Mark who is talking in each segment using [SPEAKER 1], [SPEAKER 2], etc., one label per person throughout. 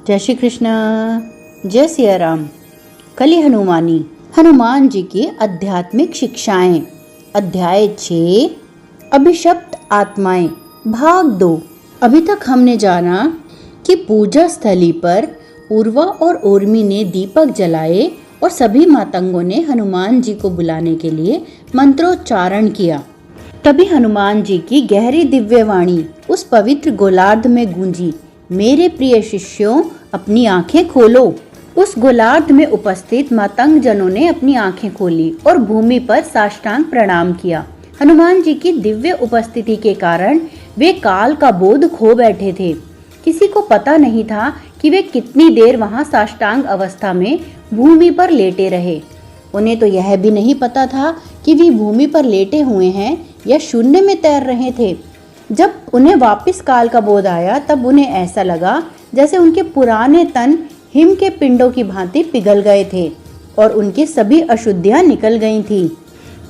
[SPEAKER 1] जय श्री कृष्ण, जय सिया राम। कली हनुमानी, हनुमान जी की आध्यात्मिक शिक्षाएं, अध्याय 6, अभिशप्त आत्माएं, भाग 2। अभी तक हमने जाना कि पूजा स्थली पर उर्वा और उर्मी ने दीपक जलाए और सभी मातंगों ने हनुमान जी को बुलाने के लिए मंत्रोच्चारण किया। तभी हनुमान जी की गहरी दिव्य वाणी उस पवित्र गोलार्ध में गूंजी, मेरे प्रिय शिष्यों, अपनी आंखें खोलो। उस गोलार्ध में उपस्थित मातंग जनों ने अपनी आंखें खोली और भूमि पर साष्टांग प्रणाम किया। हनुमान जी की दिव्य उपस्थिति के कारण वे काल का बोध खो बैठे थे। किसी को पता नहीं था कि वे कितनी देर वहां साष्टांग अवस्था में भूमि पर लेटे रहे। उन्हें तो यह भी नहीं पता था कि वे भूमि पर लेटे हुए हैं या शून्य में तैर रहे थे। जब उन्हें वापस काल का बोध आया तब उन्हें ऐसा लगा जैसे उनके पुराने तन हिम के पिंडों की भांति पिघल गए थे और उनकी सभी अशुद्धियां निकल गई थी।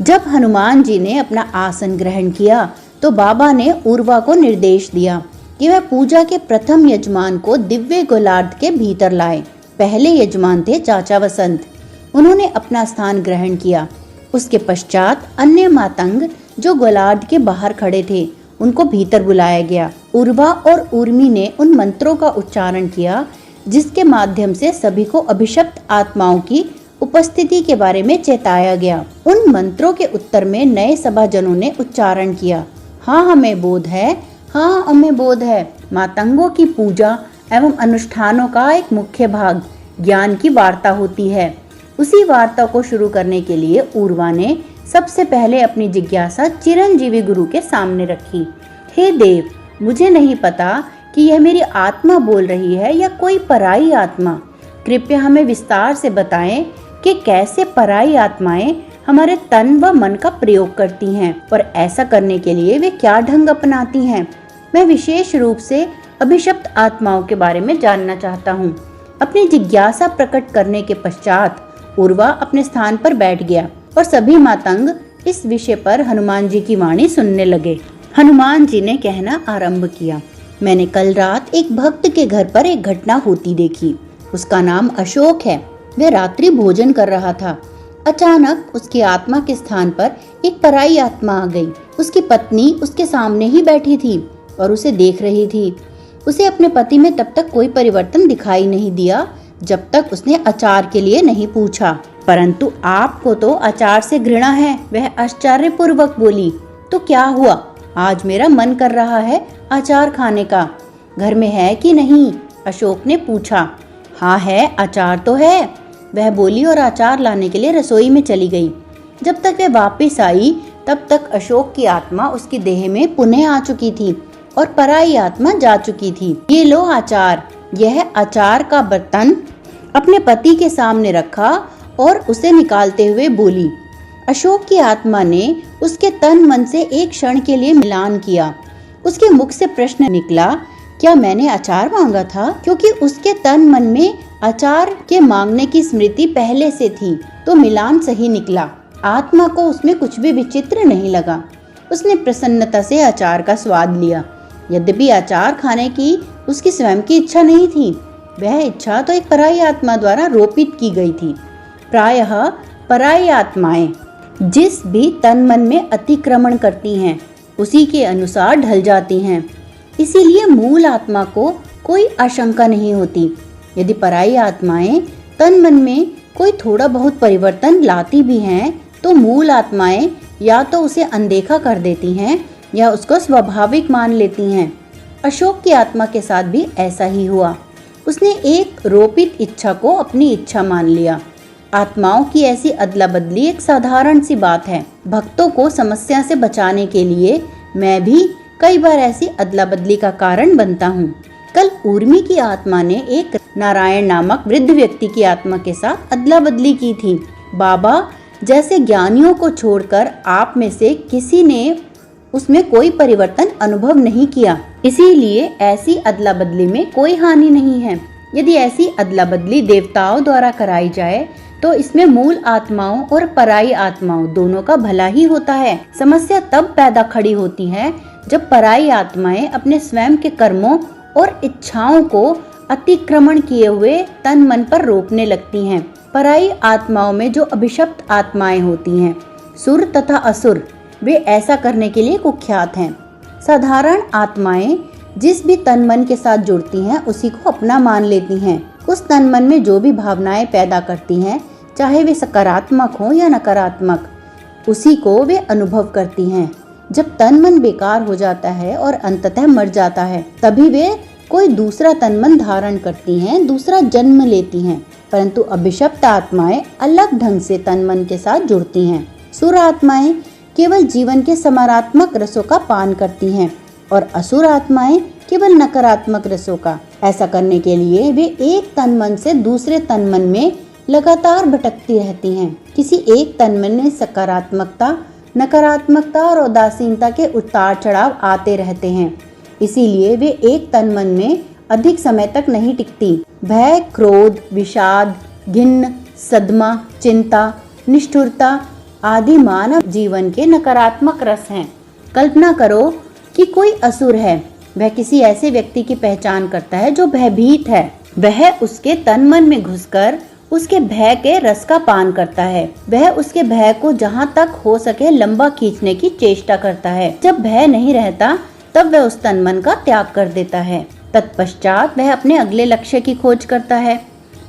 [SPEAKER 1] जब हनुमान जी ने अपना आसन ग्रहण किया तो बाबा ने उर्वा को निर्देश दिया कि वह पूजा के प्रथम यजमान को दिव्य गोलार्ध के भीतर लाए। पहले यजमान थे चाचा वसंत। उन्होंने अपना स्थान ग्रहण किया। उसके पश्चात अन्य मातंग जो गोलार्ध के बाहर खड़े थे उनको भीतर बुलाया गया। उर्वा और उर्मी ने उन मंत्रों का उच्चारण किया जिसके माध्यम से सभी को अभिशप्त आत्माओं की उपस्थिति के बारे में चेताया गया। उन मंत्रों के उत्तर में नए सभाजनों ने उच्चारण किया, हाँ हमें बोध है, हाँ हमें बोध है। मातंगों की पूजा एवं अनुष्ठानों का एक मुख्य भाग ज्ञान की वार्ता होती है। उसी वार्ता को शुरू करने के लिए उर्वा ने सबसे पहले अपनी जिज्ञासा चिरंजीवी गुरु के सामने रखी। हे देव, मुझे नहीं पता कि यह मेरी आत्मा बोल रही है या कोई पराई आत्मा। कृपया हमें विस्तार से बताएं कि कैसे पराई आत्माएं हमारे तन व मन का प्रयोग करती हैं और ऐसा करने के लिए वे क्या ढंग अपनाती हैं। मैं विशेष रूप से अभिशप्त आत्माओं के बारे में जानना चाहता हूँ। अपनी जिज्ञासा प्रकट करने के पश्चात उर्वा अपने स्थान पर बैठ गया और सभी मातंग इस विषय पर हनुमान जी की वाणी सुनने लगे। हनुमान जी ने कहना आरंभ किया, मैंने कल रात एक भक्त के घर पर एक घटना होती देखी। उसका नाम अशोक है। वह रात्रि भोजन कर रहा था। अचानक उसकी आत्मा के स्थान पर एक पराई आत्मा आ गई। उसकी पत्नी उसके सामने ही बैठी थी और उसे देख रही थी। उसे अपने पति में तब तक कोई परिवर्तन दिखाई नहीं दिया जब तक उसने अचार के लिए नहीं पूछा। परंतु आपको तो अचार से घृणा है, वह आश्चर्यपूर्वक बोली। तो क्या हुआ? आज मेरा मन कर रहा है अचार खाने का। घर में है कि नहीं? अशोक ने पूछा। हाँ है, अचार तो है, वह बोली और अचार लाने के लिए रसोई में चली गई। जब तक वह वापस आई तब तक अशोक की आत्मा उसकी देह में पुनः आ चुकी थी और पराई आत्मा जा चुकी थी। ये लो अचार। यह अचार का बर्तन अपने पति के सामने रखा और उसे निकालते हुए बोली। अशोक की आत्मा ने उसके तन मन से एक क्षण के लिए मिलान किया। उसके मुख से प्रश्न निकला, क्या मैंने अचार मांगा था? क्योंकि उसके तन मन में अचार के मांगने की स्मृति पहले से थी, तो मिलान सही निकला। आत्मा को उसमें कुछ भी विचित्र नहीं लगा। उसने प्रसन्नता से अचार का स्वाद लिया। यद्यपि अचार खाने की उसकी स्वयं की इच्छा नहीं थी, वह इच्छा तो एक पराई आत्मा द्वारा रोपित की गई थी। प्रायः पराई आत्माएं जिस भी तन मन में अतिक्रमण करती हैं उसी के अनुसार ढल जाती हैं। इसीलिए मूल आत्मा को कोई आशंका नहीं होती। यदि पराई आत्माएं तन मन में कोई थोड़ा बहुत परिवर्तन लाती भी हैं तो मूल आत्माएं या तो उसे अनदेखा कर देती हैं या उसको स्वाभाविक मान लेती हैं। अशोक की आत्मा के साथ भी ऐसा ही हुआ। उसने एक रोपित इच्छा को अपनी इच्छा मान लिया। आत्माओं की ऐसी अदला बदली एक साधारण सी बात है। भक्तों को समस्या से बचाने के लिए मैं भी कई बार ऐसी अदला बदली का कारण बनता हूँ। कल उर्मी की आत्मा ने एक नारायण नामक वृद्ध व्यक्ति की आत्मा के साथ अदला बदली की थी। बाबा जैसे ज्ञानियों को छोड़कर आप में से किसी ने उसमें कोई परिवर्तन अनुभव नहीं किया। इसीलिए ऐसी अदला बदली में कोई हानि नहीं है। यदि ऐसी अदला बदली देवताओं द्वारा कराई जाए तो इसमें मूल आत्माओं और पराई आत्माओं दोनों का भला ही होता है। समस्या तब पैदा खड़ी होती है जब पराई आत्माएं अपने स्वयं के कर्मों और इच्छाओं को अतिक्रमण किए हुए तन मन पर रोकने लगती हैं। पराई आत्माओं में जो अभिशप्त आत्माएं होती हैं, सुर तथा असुर, वे ऐसा करने के लिए कुख्यात हैं। साधारण आत्माएं जिस भी तन मन के साथ जुड़ती हैं उसी को अपना मान लेती हैं। उस तन मन में जो भी भावनाएं पैदा करती हैं, चाहे वे सकारात्मक हो या नकारात्मक, उसी को वे अनुभव करती हैं। जब तन मन बेकार हो जाता है और अंततः मर जाता है, तभी वे कोई दूसरा तन मन धारण करती हैं, दूसरा जन्म लेती हैं। परंतु अभिशप्त आत्माएं अलग ढंग से तन मन के साथ जुड़ती हैं। सुर आत्माएं केवल जीवन के सकारात्मक रसों का पान करती हैं और असुर आत्माएं केवल नकारात्मक रसों का। ऐसा करने के लिए वे एक तन मन से दूसरे तन मन में लगातार भटकती रहती हैं। किसी एक तन मन में सकारात्मकता, नकारात्मकता और उदासीनता के उतार चढ़ाव आते रहते हैं। इसीलिए वे एक तन मन में अधिक समय तक नहीं टिकती। भय, क्रोध, विषाद, घिन्न, सदमा, चिंता, निष्ठुरता आदि मानव जीवन के नकारात्मक रस हैं। कल्पना करो कि कोई असुर है। वह किसी ऐसे व्यक्ति की पहचान करता है जो भयभीत है। वह उसके तन मन में घुसकर उसके भय के रस का पान करता है। वह उसके भय को जहां तक हो सके लंबा खींचने की चेष्टा करता है। जब भय नहीं रहता तब वह उस तन मन का त्याग कर देता है। तत्पश्चात वह अपने अगले लक्ष्य की खोज करता है।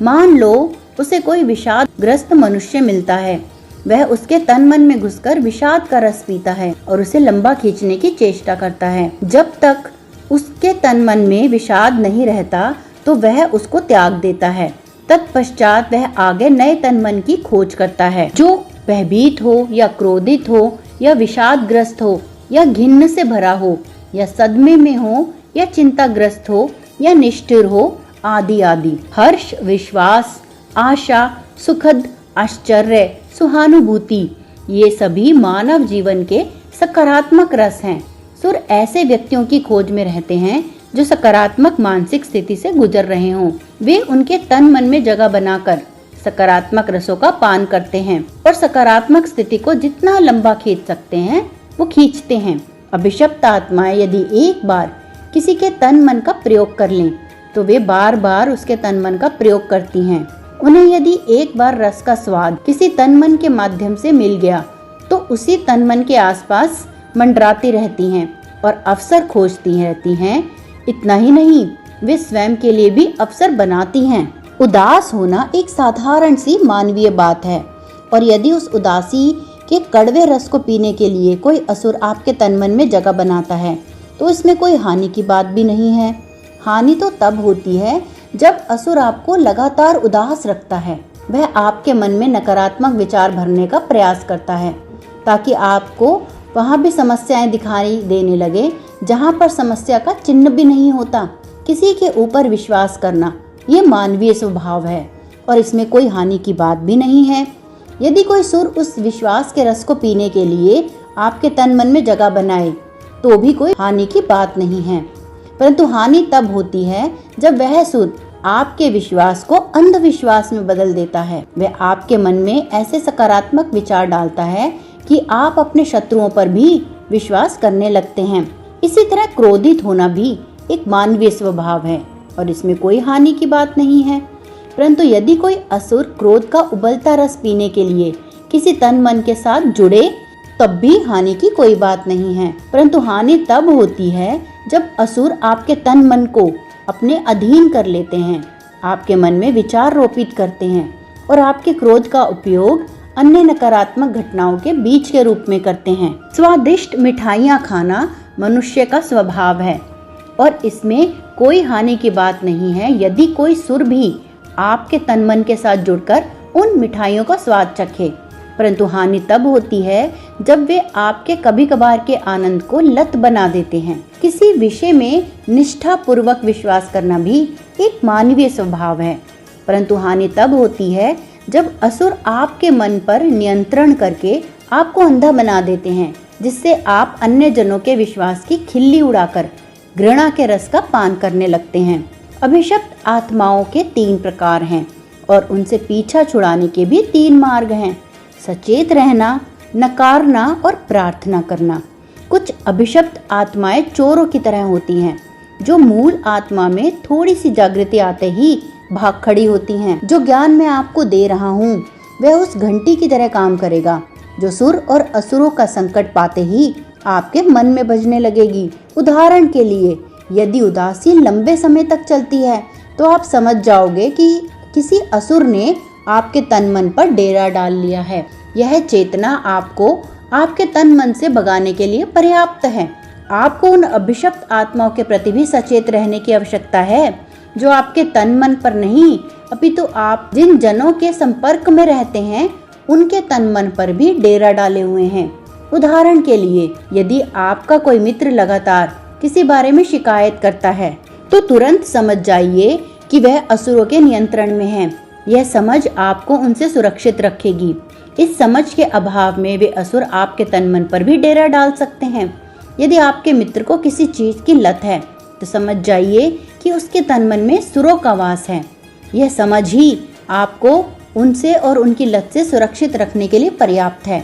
[SPEAKER 1] मान लो उसे कोई विषादग्रस्त मनुष्य मिलता है। वह उसके तन मन में घुसकर विषाद का रस पीता है और उसे लंबा खींचने की चेष्टा करता है। जब तक उसके तन मन में विषाद नहीं रहता तो वह उसको त्याग देता है। तत्पश्चात वह आगे नए तन मन की खोज करता है, जो भयभीत हो या क्रोधित हो या विषादग्रस्त हो या घिन्न से भरा हो या सदमे में हो या चिंताग्रस्त हो या निष्ठुर हो आदि आदि। हर्ष, विश्वास, आशा, सुखद, आश्चर्य, सहानुभूति, ये सभी मानव जीवन के सकारात्मक रस हैं। सुर ऐसे व्यक्तियों की खोज में रहते हैं जो सकारात्मक मानसिक स्थिति से गुजर रहे हों। वे उनके तन मन में जगह बनाकर सकारात्मक रसों का पान करते हैं और सकारात्मक स्थिति को जितना लंबा खींच सकते हैं वो खींचते हैं। अभिशप्त आत्माएं यदि एक बार किसी के तन मन का प्रयोग कर लें तो वे बार बार उसके तन मन का प्रयोग करती हैं। उन्हें यदि एक बार रस का स्वाद किसी तन मन के माध्यम से मिल गया तो उसी तन मन के आसपास मंडराती रहती हैं और अवसर खोजती रहती हैं। इतना ही नहीं, वे स्वयं के लिए भी अवसर बनाती हैं। उदास होना एक साधारण सी मानवीय बात है और यदि उस उदासी के कड़वे रस को पीने के लिए कोई असुर आपके तन मन में जगह बनाता है तो इसमें कोई हानि की बात भी नहीं है। हानि तो तब होती है जब असुर आपको लगातार उदास रखता है। वह आपके मन में नकारात्मक विचार भरने का प्रयास करता है ताकि आपको वहाँ भी समस्याएं दिखाई देने लगे जहाँ पर समस्या का चिन्ह भी नहीं होता। किसी के ऊपर विश्वास करना ये मानवीय स्वभाव है और इसमें कोई हानि की बात भी नहीं है। यदि कोई सुर उस विश्वास के रस को पीने के लिए आपके तन मन में जगह बनाए तो भी कोई हानि की बात नहीं है। परंतु हानि तब होती है जब वह सुर आपके विश्वास को अंधविश्वास में बदल देता है। वह आपके मन में ऐसे सकारात्मक विचार डालता है कि आप अपने शत्रुओं पर भी विश्वास करने लगते हैं। इसी तरह क्रोधित होना भी एक मानवीय स्वभाव है और इसमें कोई हानि की बात नहीं है। परंतु यदि कोई असुर क्रोध का उबलता रस पीने के लिए किसी तन मन के साथ जुड़े तब भी हानि की कोई बात नहीं है। परंतु हानि तब होती है जब असुर आपके तन मन को अपने अधीन कर लेते हैं, आपके मन में विचार रोपित करते हैं और आपके क्रोध का उपयोग अन्य नकारात्मक घटनाओं के बीज के रूप में करते हैं। स्वादिष्ट मिठाइयाँ खाना मनुष्य का स्वभाव है और इसमें कोई हानि की बात नहीं है यदि कोई सुर भी आपके तन मन के साथ जुड़कर उन मिठाइयों का स्वाद चखे। परंतु हानि तब होती है जब वे आपके कभी कभार के आनंद को लत बना देते हैं। किसी विषय में निष्ठा पूर्वक विश्वास करना भी एक मानवीय स्वभाव है। परंतु हानि तब होती है जब असुर आपके मन पर नियंत्रण करके आपको अंधा बना देते हैं, जिससे आप अन्य जनों के विश्वास की खिल्ली उड़ाकर घृणा के रस का पान करने लगते हैं। अभिशप्त आत्माओं के 3 प्रकार हैं और उनसे पीछा छुड़ाने के भी 3 मार्ग हैं: सचेत रहना, नकारना और प्रार्थना करना। कुछ अभिशप्त आत्माएं चोरों की तरह होती हैं। जो मूल आत्मा में थोड़ी सी जागृति आते ही भाग खड़ी होती हैं। जो ज्ञान मैं आपको दे रहा हूँ वह उस घंटी की तरह काम करेगा जो सुर और असुरों का संकट पाते ही आपके मन में बजने लगेगी। उदाहरण के लिए, यदि उदासी लंबे समय तक चलती है तो आप समझ जाओगे कि किसी असुर ने आपके तन मन पर डेरा डाल लिया है। यह चेतना आपको आपके तन मन से भगाने के लिए पर्याप्त है। आपको उन अभिशप्त आत्माओं के प्रति भी सचेत रहने की आवश्यकता है जो आपके तन मन पर नहीं, अपितु आप जिन जनों के संपर्क में रहते हैं उनके तन मन पर भी डेरा डाले हुए हैं। उदाहरण के लिए, यदि आपका कोई मित्र लगातार किसी बारे में शिकायत करता है तो तुरंत समझ जाइए कि वह असुरों के नियंत्रण में है। यह समझ आपको उनसे सुरक्षित रखेगी। इस समझ के अभाव में वे असुर आपके तन मन पर भी डेरा डाल सकते हैं। यदि आपके मित्र को किसी चीज की लत है तो समझ जाइए कि उसके तन मन में सुरों का वास है। यह समझ ही आपको उनसे और उनकी लत से सुरक्षित रखने के लिए पर्याप्त है।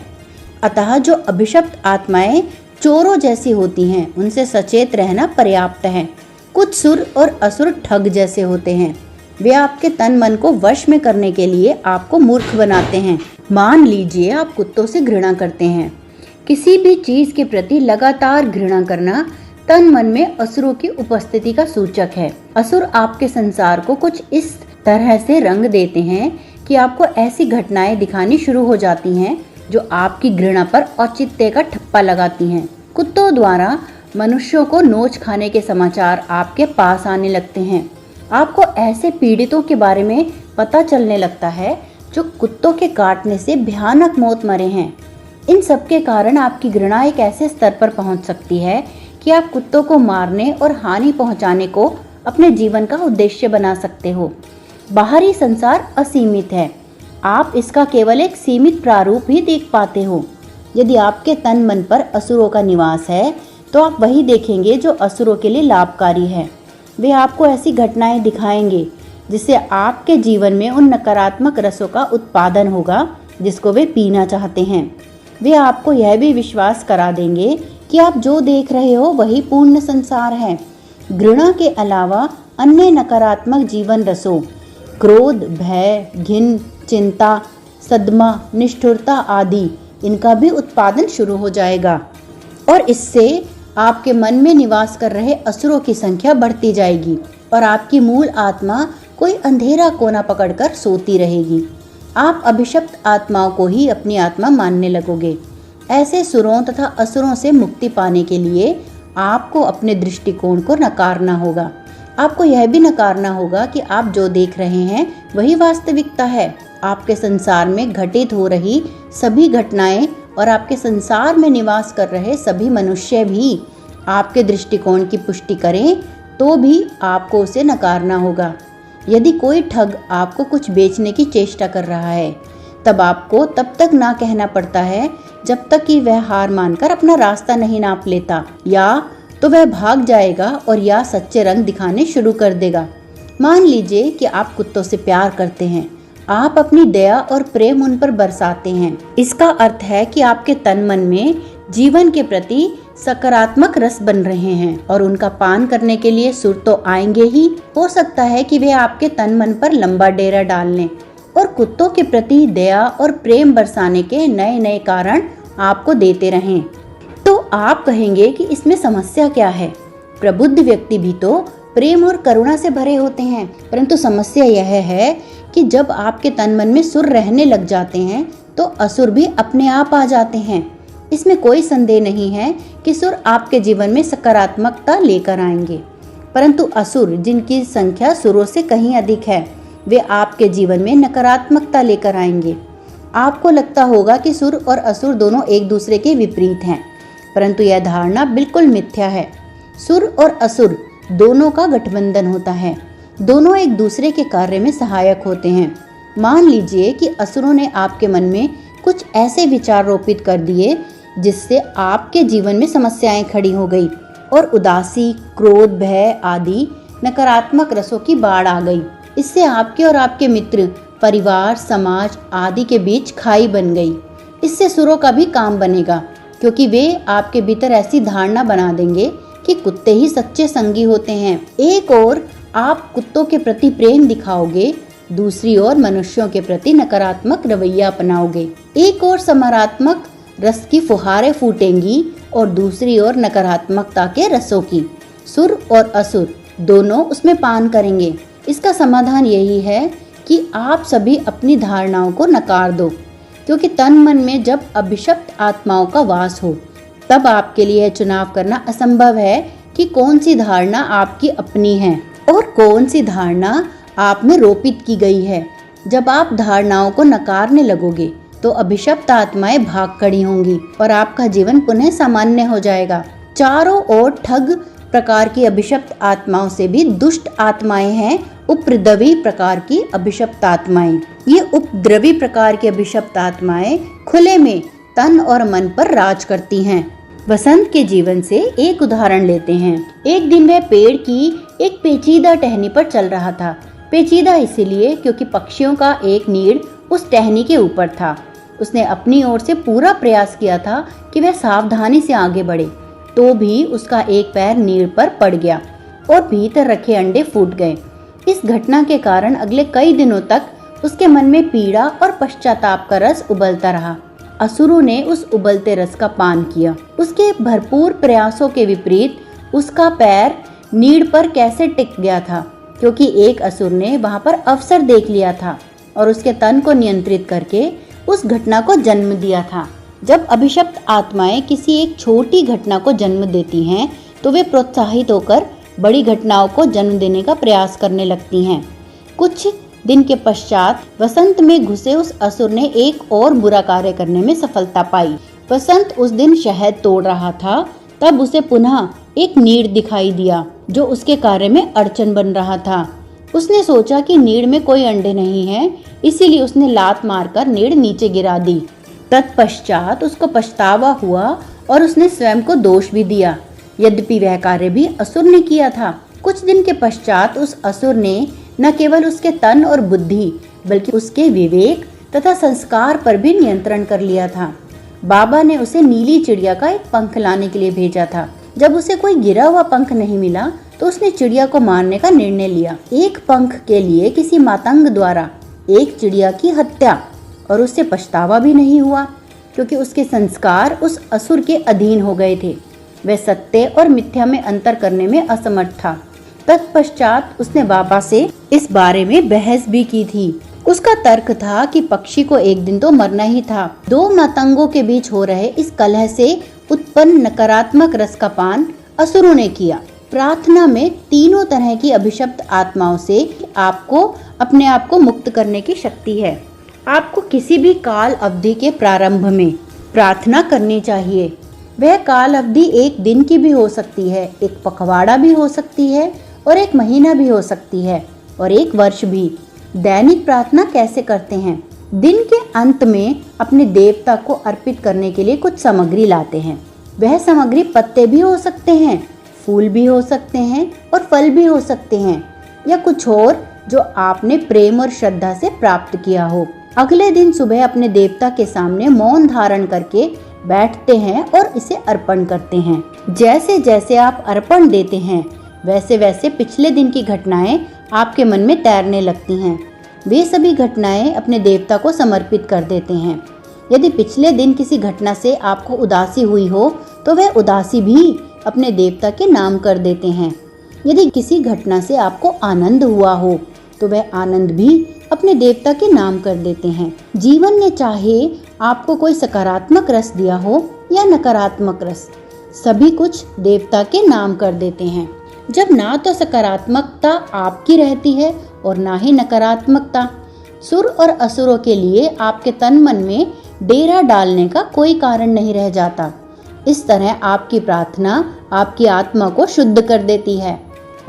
[SPEAKER 1] अतः जो अभिशप्त आत्माएं चोरों जैसी होती हैं उनसे सचेत रहना पर्याप्त है। कुछ सुर और असुर ठग जैसे होते हैं। वे आपके तन मन को वश में करने के लिए आपको मूर्ख बनाते हैं। मान लीजिए आप कुत्तों से घृणा करते हैं। किसी भी चीज के प्रति लगातार घृणा करना तन मन में असुरों की उपस्थिति का सूचक है। असुर आपके संसार को कुछ इस तरह से रंग देते हैं कि आपको ऐसी घटनाएं दिखानी शुरू हो जाती हैं जो आपकी घृणा पर औचित्य का ठप्पा लगाती हैं। कुत्तों द्वारा मनुष्यों को नोच खाने के समाचार आपके पास आने लगते हैं। आपको ऐसे पीड़ितों के बारे में पता चलने लगता है जो कुत्तों के काटने से भयानक मौत मरे हैं। इन सब के कारण आपकी घृणा एक ऐसे स्तर पर पहुंच सकती है कि आप कुत्तों को मारने और हानि पहुंचाने को अपने जीवन का उद्देश्य बना सकते हो। बाहरी संसार असीमित है, आप इसका केवल एक सीमित प्रारूप ही देख पाते हो। यदि आपके तन मन पर असुरों का निवास है तो आप वही देखेंगे जो असुरों के लिए लाभकारी है। वे आपको ऐसी घटनाएं दिखाएंगे जिससे आपके जीवन में उन नकारात्मक रसों का उत्पादन होगा जिसको वे पीना चाहते हैं। वे आपको यह भी विश्वास करा देंगे कि आप जो देख रहे हो वही पूर्ण संसार है। घृणा के अलावा अन्य नकारात्मक जीवन रसों, क्रोध, भय, घिन, चिंता, सदमा, निष्ठुरता आदि, इनका भी उत्पादन शुरू हो जाएगा और इससे आपके मन में निवास कर रहे असुरों की संख्या बढ़ती जाएगी और आपकी मूल आत्मा कोई अंधेरा कोना पकड़कर सोती रहेगी। आप अभिशप्त आत्माओं को ही अपनी आत्मा मानने लगोगे। ऐसे सुरों तथा असुरों से मुक्ति पाने के लिए आपको अपने दृष्टिकोण को नकारना होगा। आपको यह भी नकारना होगा कि आप जो देख रहे हैं वही वास्तविकता है। आपके संसार में घटित हो रही सभी घटनाएं और आपके संसार में निवास कर रहे सभी मनुष्य भी आपके दृष्टिकोण की पुष्टि करें तो भी आपको उसे नकारना होगा। यदि कोई ठग आपको कुछ बेचने की चेष्टा कर रहा है तब आपको तब तक ना कहना पड़ता है जब तक कि वह हार मानकर अपना रास्ता नहीं नाप लेता, या तो वह भाग जाएगा और या सच्चे रंग दिखाने शुरू कर देगा। मान लीजिए कि आप कुत्तों से प्यार करते हैं। आप अपनी दया और प्रेम उन पर बरसाते हैं। इसका अर्थ है कि आपके तन मन में जीवन के प्रति सकारात्मक रस बन रहे हैं और उनका पान करने के लिए सुर तो आएंगे ही। हो सकता है कि वे आपके तन मन पर लंबा डेरा डाल लें और कुत्तों के प्रति दया और प्रेम बरसाने के नए नए कारण आपको देते रहें। तो आप कहेंगे कि इसमें समस्या क्या है? प्रबुद्ध व्यक्ति भी तो प्रेम और करुणा से भरे होते हैं, परंतु समस्या यह है कि जब आपके तन मन में सुर रहने लग जाते हैं तो असुर भी अपने आप आ जाते हैं। इसमें कोई संदेह नहीं है कि सुर आपके जीवन में सकारात्मकता लेकर आएंगे, परंतु असुर जिनकी संख्या सुरों से कहीं अधिक है वे आपके जीवन में नकारात्मकता लेकर आएंगे। आपको लगता होगा कि सुर और असुर दोनों एक दूसरे के विपरीत हैं, परंतु यह धारणा बिल्कुल मिथ्या है। सुर और असुर दोनों का गठबंधन होता है। दोनों एक दूसरे के कार्य में सहायक होते हैं। मान लीजिए कि असुरों ने आपके मन में कुछ ऐसे विचार रोपित कर दिए जिससे आपके जीवन में समस्याएं खड़ी हो गई और उदासी, क्रोध, भय आदि नकारात्मक रसों की बाढ़ आ गई। इससे आपके और आपके मित्र, परिवार, समाज आदि के बीच खाई बन गई। इससे सुरों का भी काम बनेगा, क्योंकि वे आपके भीतर ऐसी धारणा बना देंगे कि कुत्ते ही सच्चे संगी होते हैं। एक ओर आप कुत्तों के प्रति प्रेम दिखाओगे, दूसरी ओर मनुष्यों के प्रति नकारात्मक रवैया अपनाओगे। एक ओर सकारात्मक रस की फुहारें फूटेंगी और दूसरी ओर नकारात्मकता के रसों की। सुर और असुर दोनों उसमें पान करेंगे। इसका समाधान यही है कि आप सभी अपनी धारणाओं को नकार दो, क्योंकि तन मन में जब अभिशप्त आत्माओं का वास हो तब आपके लिए चुनाव करना असंभव है कि कौन सी धारणा आपकी अपनी है और कौन सी धारणा आप में रोपित की गई है। जब आप धारणाओं को नकारने लगोगे तो अभिशप्त आत्माएं भाग खड़ी होंगी और आपका जीवन पुनः सामान्य हो जाएगा। चारों ओर ठग प्रकार की अभिशप्त आत्माओं से भी दुष्ट आत्माएं हैं उपद्रवी प्रकार की अभिशप्त आत्माएं। ये उपद्रवी प्रकार की अभिशप्त आत्माएं खुले में तन और मन पर राज करती हैं। वसंत के जीवन से एक उदाहरण लेते हैं। एक दिन वह पेड़ की एक पेचीदा टहनी पर चल रहा था। पेचीदा इसलिए क्योंकि पक्षियों का एक नीड़ उस टहनी के ऊपर था। उसने अपनी ओर से पूरा प्रयास किया था कि वह सावधानी से आगे बढ़े, तो भी उसका एक पैर नीड़ पर पड़ गया और भीतर रखे अंडे फूट गए। इस घटना के कारण अगले कई दिनों तक उसके मन में पीड़ा और पश्चाताप का रस उबलता रहा। असुरों ने उस उबलते रस का पान किया। उसके भरपूर प्रयासों के विपरीत उसका पैर नीड़ पर कैसे टिक गया था, क्योंकि एक असुर ने वहां पर अवसर देख लिया था और उसके तन को नियंत्रित करके उस घटना को जन्म दिया था। जब अभिशप्त आत्माएं किसी एक छोटी घटना को जन्म देती हैं तो वे प्रोत्साहित होकर बड़ी घटनाओं को जन्म देने का प्रयास करने लगती हैं। कुछ दिन के पश्चात वसंत में घुसे उस असुर ने एक और बुरा कार्य करने में सफलता पाई। वसंत उस दिन शहद तोड़ रहा था, तब उसे पुनः एक नीड़ दिखाई दिया जो उसके कार्य में अड़चन बन रहा था। उसने सोचा कि नीड़ में कोई अंडे नहीं है, इसीलिए उसने लात मारकर नीड़ नीचे गिरा दी। तत्पश्चात उसको पछतावा हुआ और उसने स्वयं को दोष भी दिया, यद्यपि वह कार्य भी असुर ने किया था। कुछ दिन के पश्चात उस असुर ने न केवल उसके तन और बुद्धि बल्कि उसके विवेक तथा संस्कार पर भी नियंत्रण कर लिया था। बाबा ने उसे नीली चिड़िया का एक पंख लाने के लिए भेजा था। जब उसे कोई गिरा हुआ पंख नहीं मिला तो उसने चिड़िया को मारने का निर्णय लिया। एक पंख के लिए किसी मातंग द्वारा एक चिड़िया की हत्या, और उससे पछतावा भी नहीं हुआ क्योंकि उसके संस्कार उस असुर के अधीन हो गए थे। वह सत्य और मिथ्या में अंतर करने में असमर्थ था। तत्पश्चात उसने बाबा से इस बारे में बहस भी की थी। उसका तर्क था कि पक्षी को एक दिन तो मरना ही था। दो मातंगों के बीच हो रहे इस कलह से उत्पन्न नकारात्मक रस का पान असुरों ने किया। प्रार्थना में तीनों तरह की अभिशप्त आत्माओं से आपको अपने आप को मुक्त करने की शक्ति है। आपको किसी भी काल अवधि के प्रारंभ में प्रार्थना करनी चाहिए। वह काल अवधि एक दिन की भी हो सकती है, एक पखवाड़ा भी हो सकती है और एक महीना भी हो सकती है और एक वर्ष भी। दैनिक प्रार्थना कैसे करते हैं? दिन के अंत में अपने देवता को अर्पित करने के लिए कुछ सामग्री लाते हैं। वह सामग्री पत्ते भी हो सकते हैं, फूल भी हो सकते हैं और फल भी हो सकते हैं, या कुछ और जो आपने प्रेम और श्रद्धा से प्राप्त किया हो। अगले दिन सुबह अपने देवता के सामने मौन धारण करके बैठते हैं और इसे अर्पण करते हैं। जैसे जैसे आप अर्पण देते हैं वैसे वैसे पिछले दिन की घटनाएं आपके मन में तैरने लगती हैं। वे सभी घटनाएं अपने देवता को समर्पित कर देते हैं। यदि पिछले दिन किसी घटना से आपको उदासी हुई हो तो वह उदासी भी अपने देवता के नाम कर देते हैं। यदि किसी घटना से आपको आनंद हुआ हो तो वह आनंद भी अपने देवता के नाम कर देते हैं। जीवन ने चाहे आपको कोई सकारात्मक रस दिया हो या नकारात्मक रस, सभी कुछ देवता के नाम कर देते हैं। जब ना तो सकारात्मकता आपकी रहती है और ना ही नकारात्मकता, सुर और असुरों के लिए आपके तन मन में डेरा डालने का कोई कारण नहीं रह जाता। इस तरह आपकी प्रार्थना आपकी आत्मा को शुद्ध कर देती है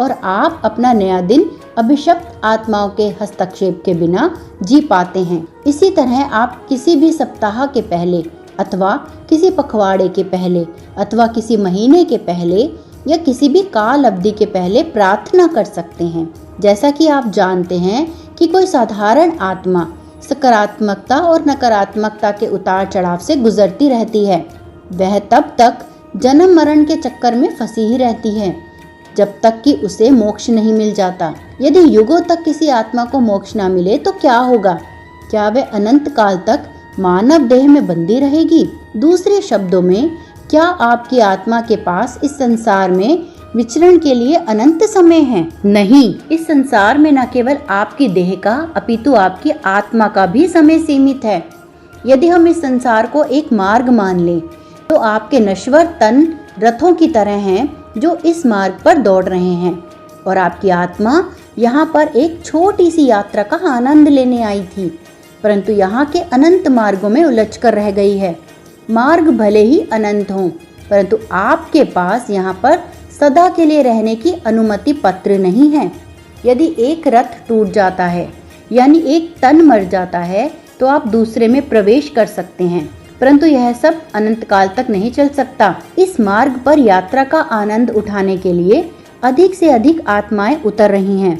[SPEAKER 1] और आप अपना नया दिन अभिशप्त आत्माओं के हस्तक्षेप के बिना जी पाते हैं। इसी तरह आप किसी भी सप्ताह के पहले अथवा किसी पखवाड़े के पहले अथवा किसी महीने के पहले या किसी भी काल अवधि के पहले प्रार्थना कर सकते हैं। जैसा कि आप जानते हैं कि कोई साधारण आत्मा सकारात्मकता और नकारात्मकता के उतार चढ़ाव से गुजरती रहती है। वह तब तक जन्म मरण के चक्कर में फंसी ही रहती है जब तक कि उसे मोक्ष नहीं मिल जाता। यदि युगों तक किसी आत्मा को मोक्ष ना मिले तो क्या होगा? क्या वे अनंत काल तक मानव देह में बंदी रहेगी? दूसरे शब्दों में, क्या आपकी आत्मा के पास इस संसार में विचरण के लिए अनंत समय है? नहीं, इस संसार में न केवल आपकी देह का अपितु आपकी आत्मा का भी समय सीमित है। यदि हम इस संसार को एक मार्ग मान लें तो आपके नश्वर तन रथों की तरह हैं जो इस मार्ग पर दौड़ रहे हैं और आपकी आत्मा यहाँ पर एक छोटी सी यात्रा का आनंद लेने आई थी, परंतु यहाँ के अनंत मार्गों में उलझकर रह गई है। मार्ग भले ही अनंत हों, परंतु आपके पास यहाँ पर सदा के लिए रहने की अनुमति पत्र नहीं है। यदि एक रथ टूट जाता है यानी एक तन मर जाता है तो आप दूसरे में प्रवेश कर सकते हैं, परंतु यह सब अनंत काल तक नहीं चल सकता। इस मार्ग पर यात्रा का आनंद उठाने के लिए अधिक से अधिक आत्माएं उतर रही हैं।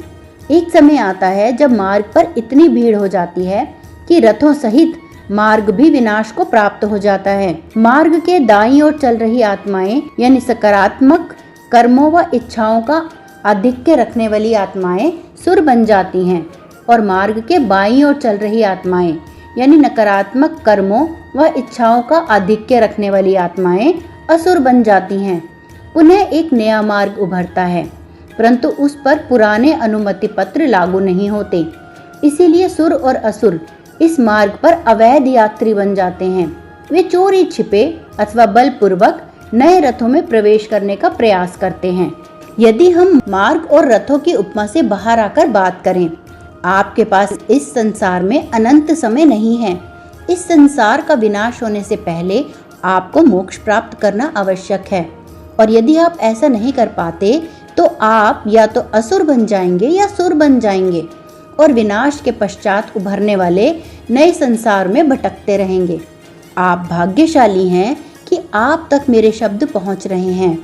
[SPEAKER 1] एक समय आता है जब मार्ग पर इतनी भीड़ हो जाती है कि रथों सहित मार्ग भी विनाश को प्राप्त हो जाता है। मार्ग के दाईं ओर चल रही आत्माएं यानी सकारात्मक कर्मों व इच्छाओं का आधिक्य रखने वाली आत्माएं सुर बन जाती हैं और मार्ग के बाईं ओर चल रही आत्माएं यानी नकारात्मक कर्मों व इच्छाओं का आधिक्य रखने वाली आत्माएं असुर बन जाती हैं। पुनः एक नया मार्ग उभरता है, परंतु उस पर पुराने अनुमति पत्र लागू नहीं होते। इसीलिए सुर और असुर इस मार्ग पर अवैध यात्री बन जाते हैं। वे चोरी छिपे अथवा बलपूर्वक नए रथों में प्रवेश करने का प्रयास करते हैं। यदि हम मार्ग और रथों की उपमा से बाहर आकर बात करें, आपके पास इस संसार में अनंत समय नहीं है। इस संसार का विनाश होने से पहले आपको मोक्ष प्राप्त करना आवश्यक है, और यदि आप ऐसा नहीं कर पाते तो आप या तो असुर बन जाएंगे या सुर बन जाएंगे और विनाश के पश्चात उभरने वाले नए संसार में भटकते रहेंगे। आप भाग्यशाली हैं कि आप तक मेरे शब्द पहुंच रहे हैं।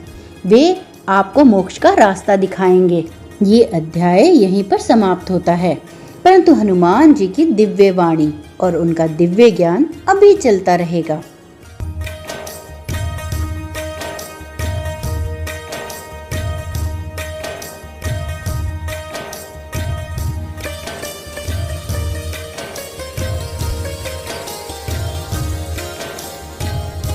[SPEAKER 1] वे आपको मोक्ष का रास्ता दिखाएंगे। ये अध्याय यहीं पर समाप्त होता है, परंतु हनुमान जी की दिव्य वाणी और उनका दिव्य ज्ञान अभी चलता रहेगा।